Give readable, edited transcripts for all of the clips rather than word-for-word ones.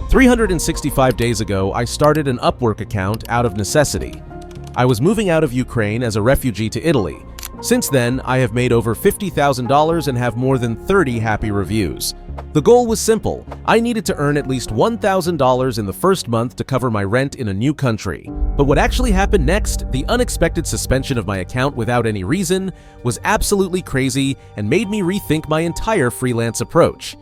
365 days ago, I started an Upwork account out of necessity. I was moving out of Ukraine as a refugee to Italy. Since then, I have made over $50,000 and have more than 30 happy reviews. The goal was simple. I needed to earn at least $1,000 in the first month to cover my rent in a new country. But what actually happened next, the unexpected suspension of my account without any reason, was absolutely crazy and made me rethink my entire freelance approach.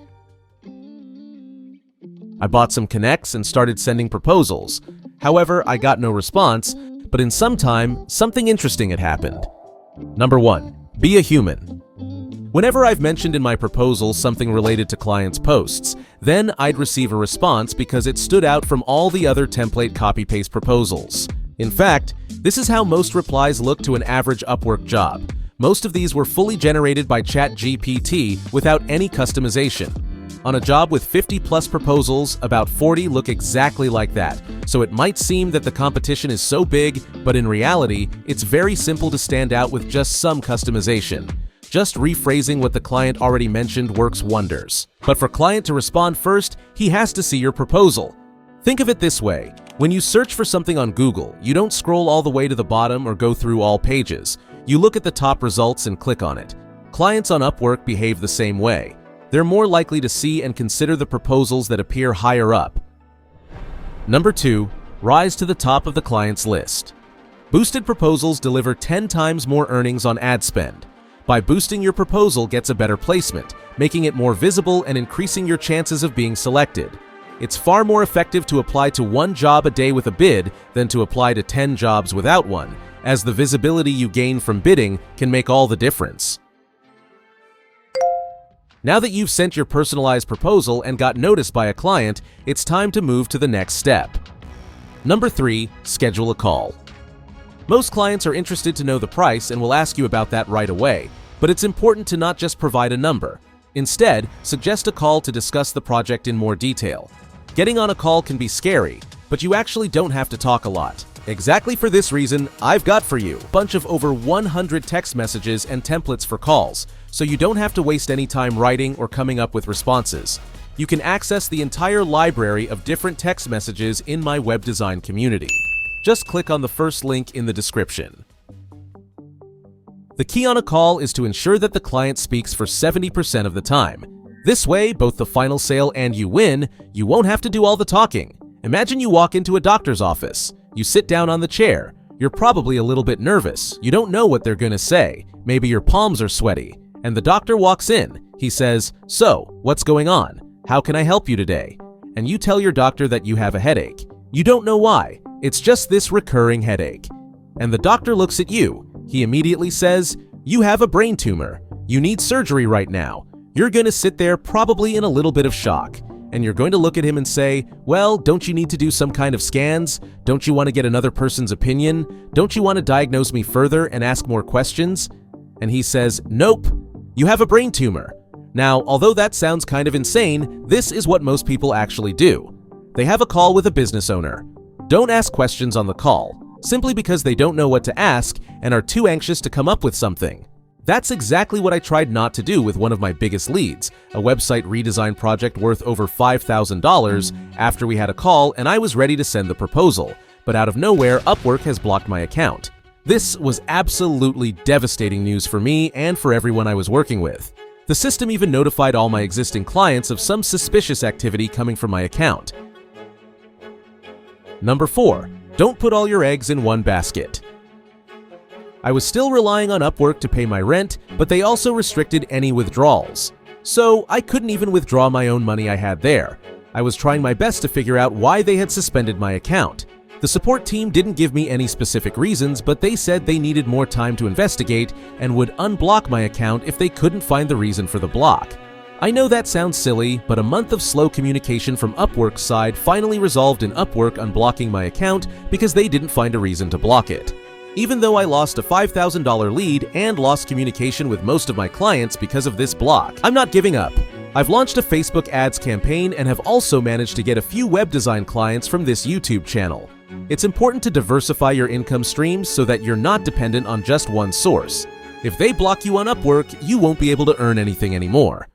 I bought some connects and started sending proposals. However, I got no response, but in some time, something interesting had happened. Number 1. Be a human. Whenever I've mentioned in my proposal something related to clients' posts, then I'd receive a response because it stood out from all the other template copy-paste proposals. In fact, this is how most replies look to an average Upwork job. Most of these were fully generated by ChatGPT without any customization. On a job with 50+ proposals, about 40 look exactly like that, so it might seem that the competition is so big, but in reality, it's very simple to stand out with just some customization. Just rephrasing what the client already mentioned works wonders. But for client to respond first, he has to see your proposal. Think of it this way. When you search for something on Google, you don't scroll all the way to the bottom or go through all pages. You look at the top results and click on it. Clients on Upwork behave the same way. They're more likely to see and consider the proposals that appear higher up. Number 2. Rise to the top of the client's list. Boosted proposals deliver 10 times more earnings on ad spend. By boosting your proposal gets a better placement, making it more visible and increasing your chances of being selected. It's far more effective to apply to 1 job a day with a bid than to apply to 10 jobs without one, as the visibility you gain from bidding can make all the difference. Now that you've sent your personalized proposal and got noticed by a client, it's time to move to the next step. Number 3. Schedule a call. Most clients are interested to know the price and will ask you about that right away, but it's important to not just provide a number. Instead, suggest a call to discuss the project in more detail. Getting on a call can be scary, but you actually don't have to talk a lot. Exactly for this reason, I've got for you a bunch of over 100 text messages and templates for calls, so you don't have to waste any time writing or coming up with responses. You can access the entire library of different text messages in my web design community. Just click on the first link in the description. The key on a call is to ensure that the client speaks for 70% of the time. This way, both the final sale and you win, you won't have to do all the talking. Imagine you walk into a doctor's office. You sit down on the chair. You're probably a little bit nervous. You don't know what they're gonna say. Maybe your palms are sweaty. And the doctor walks in. He says, "So, what's going on? How can I help you today?" And you tell your doctor that you have a headache. You don't know why. It's just this recurring headache. And the doctor looks at you. He immediately says, "You have a brain tumor. You need surgery right now." You're gonna sit there probably in a little bit of shock. And you're going to look at him and say, "Well, don't you need to do some kind of scans? Don't you want to get another person's opinion? Don't you want to diagnose me further and ask more questions?" And he says, "Nope, you have a brain tumor." Now, although that sounds kind of insane, this is what most people actually do. They have a call with a business owner. Don't ask questions on the call, simply because they don't know what to ask and are too anxious to come up with something. That's exactly what I tried not to do with one of my biggest leads, a website redesign project worth over $5,000, after we had a call and I was ready to send the proposal, but out of nowhere, Upwork has blocked my account. This was absolutely devastating news for me and for everyone I was working with. The system even notified all my existing clients of some suspicious activity coming from my account. Number 4. Don't put all your eggs in one basket. I was still relying on Upwork to pay my rent, but they also restricted any withdrawals. So I couldn't even withdraw my own money I had there. I was trying my best to figure out why they had suspended my account. The support team didn't give me any specific reasons, but they said they needed more time to investigate and would unblock my account if they couldn't find the reason for the block. I know that sounds silly, but a month of slow communication from Upwork's side finally resolved in Upwork unblocking my account because they didn't find a reason to block it. Even though I lost a $5,000 lead and lost communication with most of my clients because of this block, I'm not giving up. I've launched a Facebook ads campaign and have also managed to get a few web design clients from this YouTube channel. It's important to diversify your income streams so that you're not dependent on just one source. If they block you on Upwork, you won't be able to earn anything anymore.